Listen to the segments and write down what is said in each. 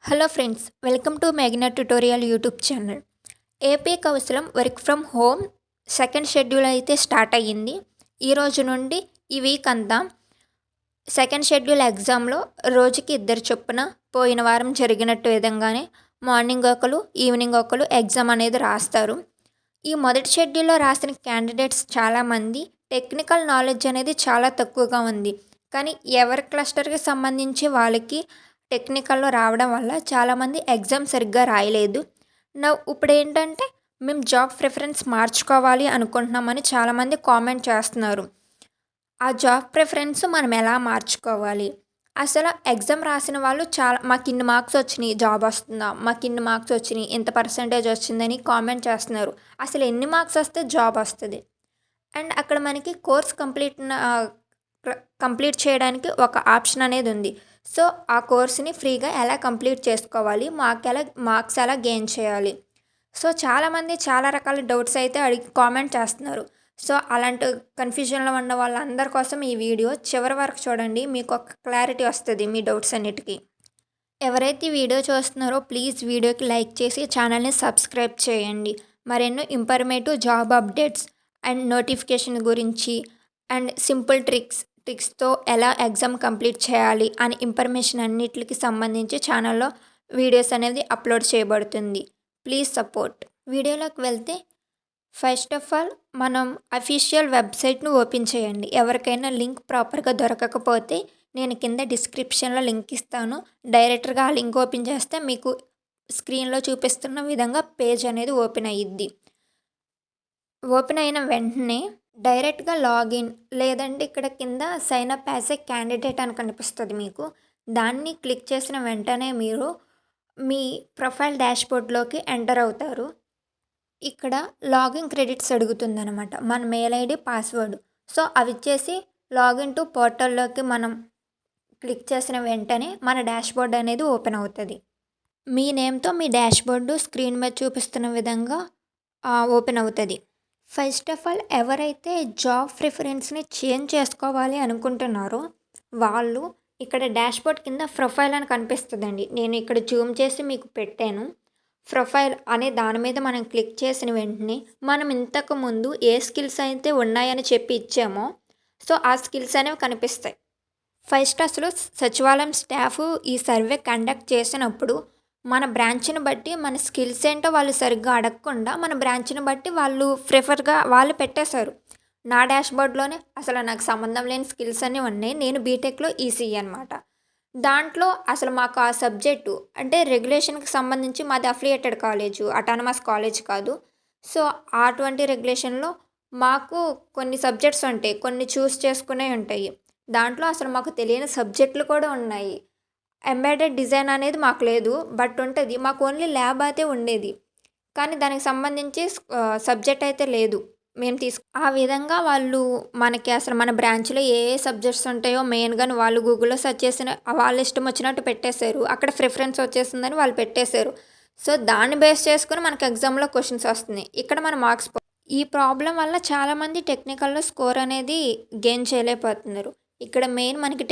Hello friends, welcome to మేఘ్నా tutorial YouTube channel. AP కౌన్సిలం work from home second schedule అయితే start అయ్యింది. ఈ రోజు నుండి ఈ వీక్ అంతా సెకండ్ షెడ్యూల్ ఎగ్జామ్లో రోజుకి 2 చొప్పున పోయిన వారం జరిగినట్టు విధంగానే మార్నింగ్ ఒకరు ఈవినింగ్ ఒకరు ఎగ్జామ్ అనేది రాస్తారు. ఈ మొదటి షెడ్యూల్లో రాసిన క్యాండిడేట్స్ చాలామంది టెక్నికల్ నాలెడ్జ్ అనేది చాలా తక్కువగా ఉంది. కానీ ఎవరి క్లస్టర్కి సంబంధించి వాళ్ళకి టెక్నికల్లో రావడం వల్ల చాలామంది ఎగ్జామ్ సరిగ్గా రాయలేదు. ఇప్పుడు ఏంటంటే మేము జాబ్ ప్రిఫరెన్స్ మార్చుకోవాలి అనుకుంటున్నామని చాలామంది కామెంట్ చేస్తున్నారు. ఆ జాబ్ ప్రిఫరెన్స్ మనం ఎలా మార్చుకోవాలి? అసలు ఎగ్జామ్ రాసిన వాళ్ళు మాకు ఇన్ని మార్క్స్ వచ్చినాయి జాబ్ వస్తుందా, మాకు ఇన్ని మార్క్స్ వచ్చినాయి ఇంత పర్సంటేజ్ వచ్చిందని కామెంట్ చేస్తున్నారు. అసలు ఎన్ని మార్క్స్ వస్తే జాబ్ వస్తుంది? అండ్ అక్కడ మనకి కోర్స్ కంప్లీట్ చేయడానికి ఒక ఆప్షన్ అనేది ఉంది. సో ఆ కోర్స్ని ఫ్రీగా ఎలా కంప్లీట్ చేసుకోవాలి, మార్క్స్ ఎలా గెయిన్ చేయాలి? సో చాలామంది చాలా రకాల డౌట్స్ అయితే అడిగి కామెంట్ చేస్తున్నారు. సో అలాంటి కన్ఫ్యూజన్లో ఉన్న వాళ్ళందరి కోసం ఈ వీడియో చివరి వరకు చూడండి, మీకు ఒక క్లారిటీ వస్తుంది మీ డౌట్స్ అన్నిటికీ. ఎవరైతే వీడియో చూస్తున్నారో ప్లీజ్ వీడియోకి లైక్ చేసి ఛానల్ని సబ్స్క్రైబ్ చేయండి. మరెన్నో informative job updates and notification గురించి అండ్ సింపుల్ ట్రిక్స్తో ఎలా ఎగ్జామ్ కంప్లీట్ చేయాలి అని ఇన్ఫర్మేషన్ అన్నిటికి సంబంధించి ఛానల్లో వీడియోస్ అనేది అప్లోడ్ చేయబడుతుంది. Please support. వీడియోలోకి వెళ్తే ఫస్ట్ ఆఫ్ ఆల్ మనం అఫీషియల్ వెబ్సైట్ను ఓపెన్ చేయండి. ఎవరికైనా లింక్ ప్రాపర్గా దొరకకపోతే నేను కింద డిస్క్రిప్షన్లో లింక్ ఇస్తాను. డైరెక్ట్గా ఆ లింక్ ఓపెన్ చేస్తే మీకు స్క్రీన్లో చూపిస్తున్న విధంగా పేజ్ అనేది ఓపెన్ అయ్యిద్ది. ఓపెన్ అయిన వెంటనే డైరెక్ట్గా లాగిన్ లేదంటే ఇక్కడ కింద sign up as a candidate అని కనిపిస్తుంది మీకు. దాన్ని క్లిక్ చేసిన వెంటనే మీరు మీ ప్రొఫైల్ డాష్బోర్డ్లోకి ఎంటర్ అవుతారు. ఇక్కడ లాగిన్ క్రెడిట్స్ అడుగుతుందన్నమాట, మన మెయిల్ ఐడి పాస్వర్డ్. సో అవి ఇచ్చేసి లాగిన్ టు పోర్టల్లోకి మనం క్లిక్ చేసిన వెంటనే మన డాష్బోర్డ్ అనేది ఓపెన్ అవుతుంది. మీ నేమ్తో మీ డాష్బోర్డు స్క్రీన్ మీద చూపిస్తున్న విధంగా ఓపెన్ అవుతుంది. ఫస్ట్ ఆఫ్ ఆల్ ఎవరైతే జాబ్ ప్రిఫరెన్స్ని చేంజ్ చేసుకోవాలి అనుకుంటున్నారో వాళ్ళు ఇక్కడ డాష్బోర్డ్ కింద ప్రొఫైల్ అని కనిపిస్తుందండి. నేను ఇక్కడ జూమ్ చేసి మీకు పెట్టాను. ప్రొఫైల్ అనే దాని మీద మనం క్లిక్ చేసిన వెంటనే మనం ఇంతకు ముందు ఏ స్కిల్స్ అయితే ఉన్నాయని చెప్పి ఇచ్చామో సో ఆ స్కిల్స్ అనేవి కనిపిస్తాయి. ఫస్ట్ అసలు సచివాలయం స్టాఫ్ ఈ సర్వే కండక్ట్ చేసినప్పుడు మన బ్రాంచ్ని బట్టి మన స్కిల్స్ ఏంటో వాళ్ళు సరిగ్గా అడగకుండా మన బ్రాంచ్ని బట్టి వాళ్ళు పెట్టేశారు. నా డాష్బోర్డ్లోనే అసలు నాకు సంబంధం లేని స్కిల్స్ అన్నీ ఉన్నాయి. నేను బీటెక్లో ఈసీఈ అనమాట. దాంట్లో అసలు మాకు ఆ సబ్జెక్టు అంటే రెగ్యులేషన్కి సంబంధించి మాది అఫిలియేటెడ్ కాలేజు, అటానమస్ కాలేజ్ కాదు. సో అటువంటి రెగ్యులేషన్లో మాకు కొన్ని సబ్జెక్ట్స్ ఉంటాయి, కొన్ని చూస్ చేసుకునే ఉంటాయి. దాంట్లో అసలు మాకు తెలియని సబ్జెక్టులు కూడా ఉన్నాయి. ఎంబెడెడ్ డిజైన్ అనేది మాకు లేదు, బట్ ఉంటుంది. మాకు ఓన్లీ ల్యాబ్ అయితే ఉండేది, కానీ దానికి సంబంధించి సబ్జెక్ట్ అయితే లేదు. ఆ విధంగా వాళ్ళు మనకి అసలు మన బ్రాంచ్లో ఏ సబ్జెక్ట్స్ ఉంటాయో మెయిన్గా వాళ్ళు గూగుల్లో సెర్చ్ చేసిన వాళ్ళ ఇష్టం వచ్చినట్టు పెట్టేశారు. అక్కడ ప్రిఫరెన్స్ వచ్చేసిందని వాళ్ళు పెట్టేశారు. సో దాన్ని బేస్ చేసుకుని మనకి ఎగ్జామ్లో క్వశ్చన్స్ వస్తున్నాయి. ఇక్కడ మన మార్క్స్ ఈ ప్రాబ్లం వల్ల చాలామంది టెక్నికల్లో స్కోర్ అనేది గెయిన్ చేయలేకపోతున్నారు. ఇక్కడ మెయిన్ మనకి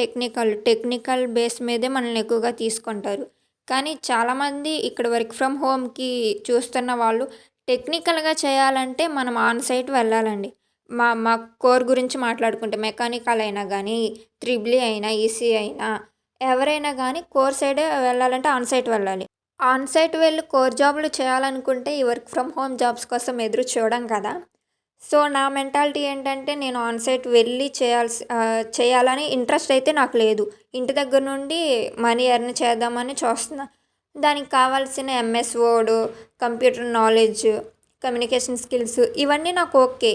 టెక్నికల్ బేస్ మీదే మనల్ని ఎక్కువగా తీసుకుంటారు. కానీ చాలామంది ఇక్కడ వర్క్ ఫ్రమ్ హోమ్కి చూస్తున్న వాళ్ళు టెక్నికల్గా చేయాలంటే మనం ఆన్ సైట్ వెళ్ళాలండి. మా కోర్ గురించి మాట్లాడుకుంటే మెకానికల్ అయినా కానీ, త్రిబుల్ అయినా, ఈసీ అయినా ఎవరైనా కానీ కోర్ సైడే వెళ్ళాలంటే ఆన్ సైట్ వెళ్ళాలి. ఆన్ సైట్ వెళ్ళి కోర్ జాబులు చేయాలనుకుంటే ఈ వర్క్ ఫ్రమ్ హోమ్ జాబ్స్ కోసం ఎదురు చూడం కదా. సో నా మెంటాలిటీ ఏంటంటే నేను ఆన్ సైట్ వెళ్ళి చేయాలని ఇంట్రెస్ట్ అయితే నాకు లేదు. ఇంటి దగ్గర నుండి మనీ ఎర్న్ చేద్దామని చూస్తున్నా. దానికి కావాల్సిన MS word, computer knowledge, communication skills ఇవన్నీ నాకు ఓకే.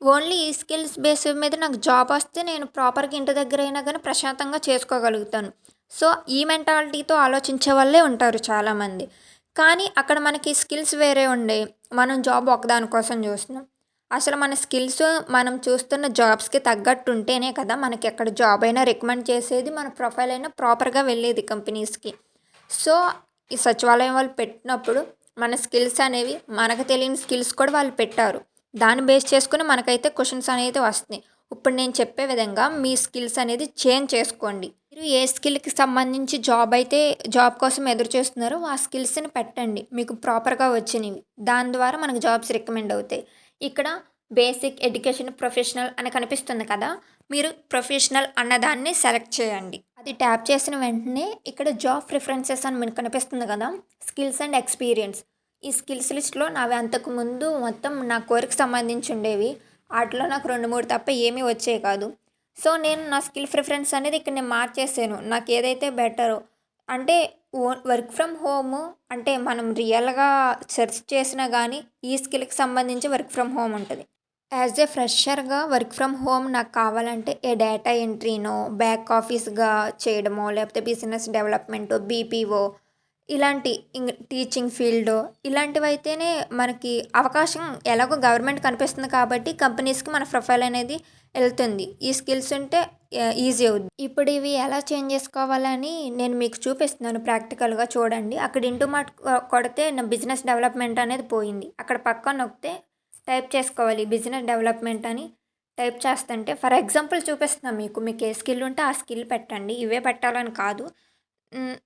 ఓన్లీ ఈ స్కిల్స్ బేస్ మీద నాకు జాబ్ వస్తే నేను ప్రాపర్గా ఇంటి దగ్గర అయినా కానీ ప్రశాంతంగా చేసుకోగలుగుతాను. సో ఈ మెంటాలిటీతో ఆలోచించే వాళ్ళే ఉంటారు చాలామంది. కానీ అక్కడ మనకి స్కిల్స్ వేరే ఉండే, మనం జాబ్ ఒకదానికోసం చూస్తున్నాం. అసలు మన స్కిల్స్ మనం చూస్తున్న జాబ్స్కి తగ్గట్టు ఉంటేనే కదా మనకి ఎక్కడ జాబ్ అయినా రికమెండ్ చేసేది, మన ప్రొఫైల్ అయినా ప్రాపర్గా వెళ్ళేది కంపెనీస్కి. సో ఈ సచివాలయం వాళ్ళు పెట్టినప్పుడు మన స్కిల్స్ అనేవి మనకు తెలియని స్కిల్స్ కూడా వాళ్ళు పెట్టారు. దాన్ని బేస్ చేసుకుని మనకైతే క్వశ్చన్స్ అనేది వస్తున్నాయి. ఇప్పుడు నేను చెప్పే విధంగా మీ స్కిల్స్ అనేది చేంజ్ చేసుకోండి. మీరు ఏ స్కిల్‌కి సంబంధించి జాబ్ కోసం ఎదురు చూస్తున్నారో ఆ స్కిల్స్‌ని పెట్టండి. మీకు ప్రాపర్‌గా వచ్చినవి. దాని ద్వారా మనకు జాబ్స్ రికమెండ్ అవుతాయి. ఇక్కడ బేసిక్, ఎడ్యుకేషన్, ప్రొఫెషనల్ అని కనిపిస్తుంది కదా! మీరు ప్రొఫెషనల్ అన్నదాన్ని సెలెక్ట్ చేయండి. అది ట్యాప్ చేసిన వెంటనే ఇక్కడ జాబ్ ప్రిఫరెన్సెస్ అని మీకు కనిపిస్తుంది కదా! Skills and experience. ఈ స్కిల్స్ లిస్ట్‌లో నావి అంతకుముందు మొత్తం నా కోర్‌కి సంబంధించి ఉండేవి. ఆటిలో నాకు 2, 3 తప్ప ఏమీ వచ్చేవి కాదు. సో, నేను నా స్కిల్ ప్రిఫరెన్స్ అనేది ఇక్కడ నేను మార్చేసాను. నాకేదైతే బెటరో అంటే వర్క్ ఫ్రమ్ హోము అంటే మనం రియల్‌గా సెర్చ్ చేసినా గానీ, ఈ స్కిల్‌కి సంబంధించి వర్క్ ఫ్రమ్ హోమ్ ఉంటది. యాజ్ ఎ ఫ్రెషర్‌గా వర్క్ ఫ్రమ్ హోమ్ నాకు కావాలంటే డేటా ఎంట్రీనో, బ్యాక్ ఆఫీస్‌గా చేయడమో, లేకపోతే బిజినెస్ డెవలప్‌మెంటో, బీపీఓ ఇలాంటి టీచింగ్ ఫీల్డో ఇలాంటివైతేనే మనకి అవకాశం ఎలాగో గవర్నమెంట్ కనిపిస్తుంది కాబట్టి కంపెనీస్‌కి మన ప్రొఫైల్ అనేది ఎళ్తుంది. ఈ స్కిల్స్ ఉంటే ఈజీ అవుద్ది. ఇప్పుడు ఇవి ఎలా చేంజ్ చేసుకోవాలని నేను మీకు చూపిస్తున్నాను ప్రాక్టికల్‌గా చూడండి. అక్కడ ఇంటూ మార్క్ కొడితే నా బిజినెస్ డెవలప్‌మెంట్ అనేది పోయింది. అక్కడ పక్కన నొక్కితే టైప్ చేసుకోవాలి బిజినెస్ డెవలప్‌మెంట్ అని టైప్ చేస్తుంటే ఫర్ ఎగ్జాంపుల్ చూపిస్తున్నా మీకు. మీకు ఏ స్కిల్ ఉంటే ఆ స్కిల్ పెట్టండి. ఇవే పెట్టాలని కాదు.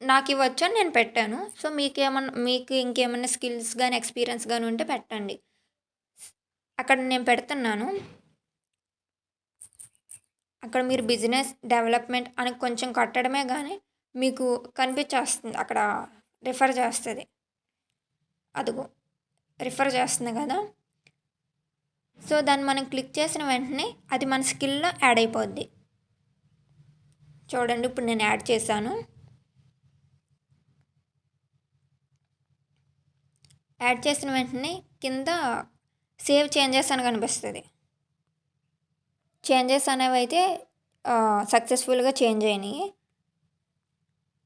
నాకివి వచ్చని నేను పెట్టాను. సో, మీకు ఇంకేమన్నా స్కిల్స్ గాని, ఎక్స్‌పీరియన్స్ గాని ఉంటే పెట్టండి. అక్కడ నేను పెడుతున్నాను. అక్కడ మీరు బిజినెస్ డెవలప్‌మెంట్ అని కొంచెం కొట్టడమే గానీ మీకు కనిపిచ్చేస్తుంది. అక్కడ రిఫర్ చేస్తది. అదిగో రిఫర్ చేస్తుంది గదా! సో, దాన్ని మనం క్లిక్ చేసిన వెంటనే అది మన స్కిల్‌లో యాడ్ అయిపోద్ది. చూడండి ఇప్పుడు నేను యాడ్ చేశాను. యాడ్ చేసిన వెంటనే కింద సేవ్ చేంజెస్ అని కనిపిస్తది. చేంజెస్ అనేవైతే సక్సెస్‌ఫుల్‌గా చేంజ్ అయినాయి.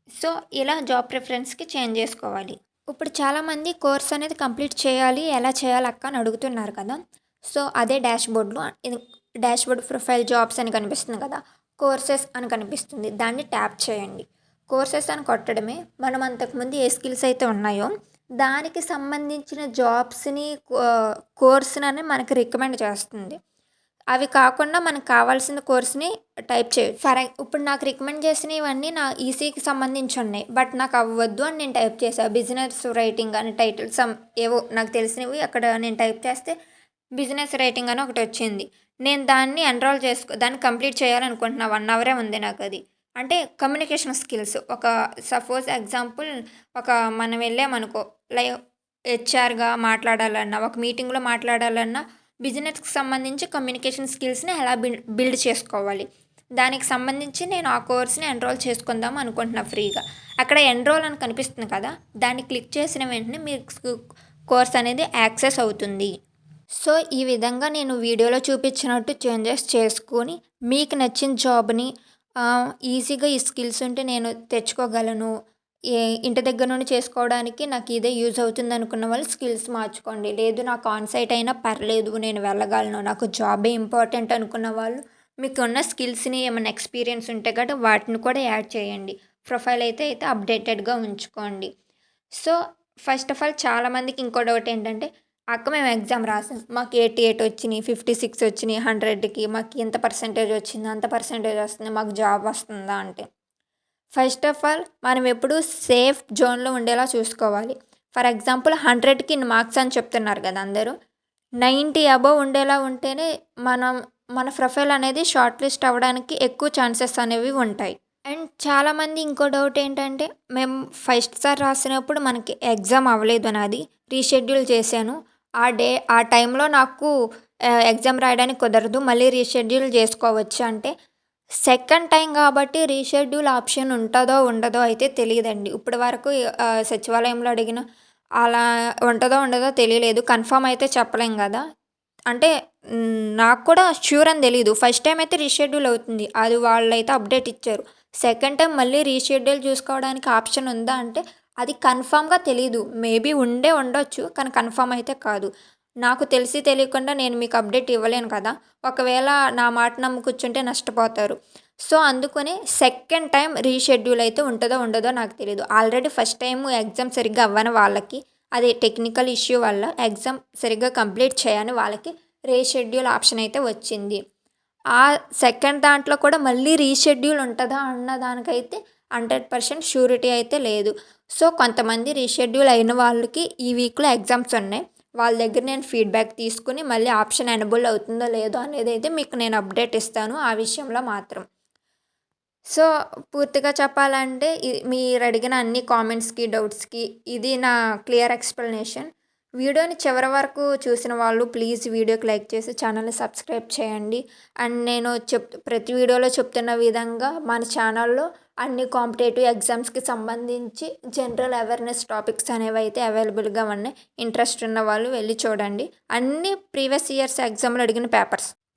సో, ఇలా జాబ్ ప్రిఫరెన్స్‌కి చేంజ్ చేసుకోవాలి. ఇప్పుడు చాలామంది కోర్స్ అనేది కంప్లీట్ చేయాలి. ఎలా చేయాలి అక్క అని అడుగుతున్నారు కదా! సో, అదే డాష్‌బోర్డ్‌లో ఇది డాష్‌బోర్డ్ ప్రొఫైల్ జాబ్స్ అని కనిపిస్తుంది కదా! కోర్సెస్ అని కనిపిస్తుంది. దాన్ని ట్యాప్ చేయండి. కోర్సెస్ అని కొట్టడమే మనం అంతకుముందు ఏ స్కిల్స్ అయితే ఉన్నాయో దానికి సంబంధించిన జాబ్స్‌ని కోర్స్‌నని మనకి రికమెండ్ చేస్తుంది. అవి కాకుండా మనకు కావాల్సిన కోర్స్‌ని టైప్ చేయొచ్చు. ఇప్పుడు నాకు రికమెండ్ చేసినవన్నీ నా ఈసీకి సంబంధించి ఉన్నాయి. బట్ నాకు అవి వద్దు అని నేను టైప్ చేశా. బిజినెస్ రైటింగ్ అని టైటిల్ ఏవో నాకు తెలిసినవి అక్కడ నేను టైప్ చేస్తే బిజినెస్ రైటింగ్ అని ఒకటొచ్చింది. నేను దాన్ని దాన్ని కంప్లీట్ చేయాలనుకుంటున్నా. 1 అవరే ఉంది నాకది. అంటే కమ్యూనికేషన్ స్కిల్స్. సపోజ్ ఎగ్జాంపుల్ మనం వెళ్ళామనుకో హెచ్ఆర్‌గా మాట్లాడాలన్నా, ఒక మీటింగ్‌లో మాట్లాడాలన్నా బిజినెస్‌కి సంబంధించి కమ్యూనికేషన్ స్కిల్స్‌ని ఎలా బిల్డ్ చేసుకోవాలి. దానికి సంబంధించి నేను ఆ కోర్స్‌ని చేసుకుందాం అనుకుంటున్నా ఫ్రీగా. అక్కడ ఎన్రోల్ అని కనిపిస్తుంది కదా! దాన్ని క్లిక్ చేసిన వెంటనే మీకు కోర్స్ అనేది యాక్సెస్ అవుతుంది. సో, ఈ విధంగా నేను వీడియోలో చూపించినట్టు చేంజెస్ చేసుకొని మీకు నచ్చిన జాబ్‌ని ఈజీగా ఈ స్కిల్స్ ఉంటే నేను తెచ్చుకోగలను. ఇంటి దగ్గర నుండి చేసుకోవడానికి నాకు ఇదే యూజ్ అవుతుంది అనుకున్న వాళ్ళు స్కిల్స్ మార్చుకోండి. లేదు నాకు ఆన్ సైట్ అయినా పర్లేదు నేను వెళ్ళగలను. నాకు జాబే ఇంపార్టెంట్ అనుకున్న వాళ్ళు మీకున్న స్కిల్స్‌ని ఏమైనా ఎక్స్‌పీరియన్స్ ఉంటే గటా వాటిని కూడా యాడ్ చేయండి. ప్రొఫైల్ అయితే అప్డేటెడ్‌గా ఉంచుకోండి. సో, ఫస్ట్ ఆఫ్ ఆల్ చాలామందికి ఇంకో డౌట్ ఏంటంటే అక్క మేము ఎగ్జామ్ రాసాం. మాకు 88 వచ్చినాయి, 56 వచ్చినాయి 100కి. మాకు ఇంత పర్సెంటేజ్ వచ్చింది, అంత పర్సెంటేజ్ వస్తుంది. మాకు జాబ్ వస్తుందా అంటే, ఫస్ట్ ఆఫ్ ఆల్ మనం ఎప్పుడూ సేఫ్ జోన్‌లో ఉండేలా చూసుకోవాలి. ఫర్ ఎగ్జాంపుల్ 100కి ఇన్ని మార్క్స్ అని చెప్తున్నారు కదా అందరూ. 90 అబోవ్ ఉండేలా ఉంటేనే మన ప్రొఫైల్ అనేది షార్ట్ లిస్ట్ అవ్వడానికి ఎక్కువ ఛాన్సెస్ అనేవి ఉంటాయి. అండ్ చాలామంది ఇంకో డౌట్ ఏంటంటే, మేము ఫస్ట్ సారి రాసినప్పుడు మనకి ఎగ్జామ్ అవ్వలేదు నాది. రీషెడ్యూల్ చేశాను. ఆ టైంలో నాకు ఎగ్జామ్ రాయడానికి కుదరదు. మళ్ళీ రీషెడ్యూల్ చేసుకోవచ్చా అంటే, సెకండ్ టైం కాబట్టి రీషెడ్యూల్ ఆప్షన్ ఉంటదో, ఉండదో అయితే తెలీదండి. ఇప్పటి వరకు సచివాలయంలో అడిగిన అలా ఉంటదో, ఉండదో తెలియలేదు. కన్ఫర్మ్ అయితే చెప్పలేం గదా! అంటే నాకు కూడా ష్యూర్ అని తెలీదు. ఫస్ట్ టైమ్ అయితే రీషెడ్యూల్ అవుతుంది. అది వాళ్ళైతే అప్డేట్ ఇచ్చారు. సెకండ్ టైమ్ మళ్ళీ రీషెడ్యూల్ చూసుకోవడానికి ఆప్షన్ ఉందా అంటే, అది కన్ఫర్మ్‌గా తెలీదు. మేబీ ఉండొచ్చు. కానీ కన్ఫర్మ్ అయితే కాదు. నాకు తెలిసి తెలియకుండా నేను మీకు అప్డేట్ ఇవ్వలేను కదా! ఒకవేళ నా మాట నమ్మి కూర్చుంటే నష్టపోతారు. సో, అందుకని సెకండ్ టైమ్ రీషెడ్యూల్ అయితే ఉంటదో, ఉండదో నాకు తెలీదు. ఆల్రెడీ ఫస్ట్ టైమ్ ఎగ్జామ్ సరిగ్గా అవ్వని వాళ్ళకి, అది టెక్నికల్ ఇష్యూ వల్ల ఎగ్జామ్ సరిగ్గా కంప్లీట్ చేయని వాళ్ళకి రీషెడ్యూల్ ఆప్షన్ అయితే వచ్చింది. ఆ సెకండ్ దాంట్లో కూడా మళ్ళీ రీషెడ్యూల్ ఉంటుందా అన్న దానికైతే 100% షూరిటీ అయితే లేదు. సో కొంతమంది రీషెడ్యూల్ అయిన వాళ్ళకి ఈ వీక్లో ఎగ్జామ్స్ ఉన్నాయి. వాళ్ళ దగ్గర నేను ఫీడ్బ్యాక్ తీసుకుని మళ్ళీ ఆప్షన్ ఎనబుల్ అవుతుందో లేదో అనేది అయితే మీకు నేను అప్డేట్ ఇస్తాను ఆ విషయంలో మాత్రం. సో పూర్తిగా చెప్పాలంటే మీరు అడిగిన అన్ని కామెంట్స్కి, డౌట్స్కి ఇది నా క్లియర్ ఎక్స్ప్లెనేషన్. వీడియోని చివరి వరకు చూసిన వాళ్ళు ప్లీజ్ వీడియోకి లైక్ చేసి ఛానల్ని సబ్స్క్రైబ్ చేయండి. అండ్ నేను ప్రతి వీడియోలో చెప్తున్న విధంగా మన ఛానల్లో అన్ని కాంపిటేటివ్ ఎగ్జామ్స్కి సంబంధించి జనరల్ అవేర్నెస్ టాపిక్స్ అనేవి అయితే అవైలబుల్గా ఉన్నాయి. ఇంట్రెస్ట్ ఉన్న వాళ్ళు వెళ్ళి చూడండి. అన్ని ప్రీవియస్ ఇయర్స్ ఎగ్జామ్లో అడిగిన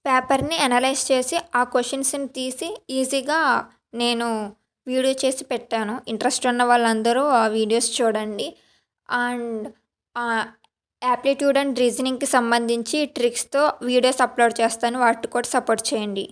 పేపర్ని అనలైజ్ చేసి ఆ క్వశ్చన్స్ని తీసి ఈజీగా నేను వీడియో చేసి పెట్టాను. ఇంట్రెస్ట్ ఉన్న వాళ్ళందరూ ఆ వీడియోస్ చూడండి. అండ్ యాప్టిట్యూడ్ అండ్ రీజనింగ్కి సంబంధించి ట్రిక్స్తో వీడియోస్ అప్లోడ్ చేస్తాను. వాటికి కూడా సపోర్ట్ చేయండి.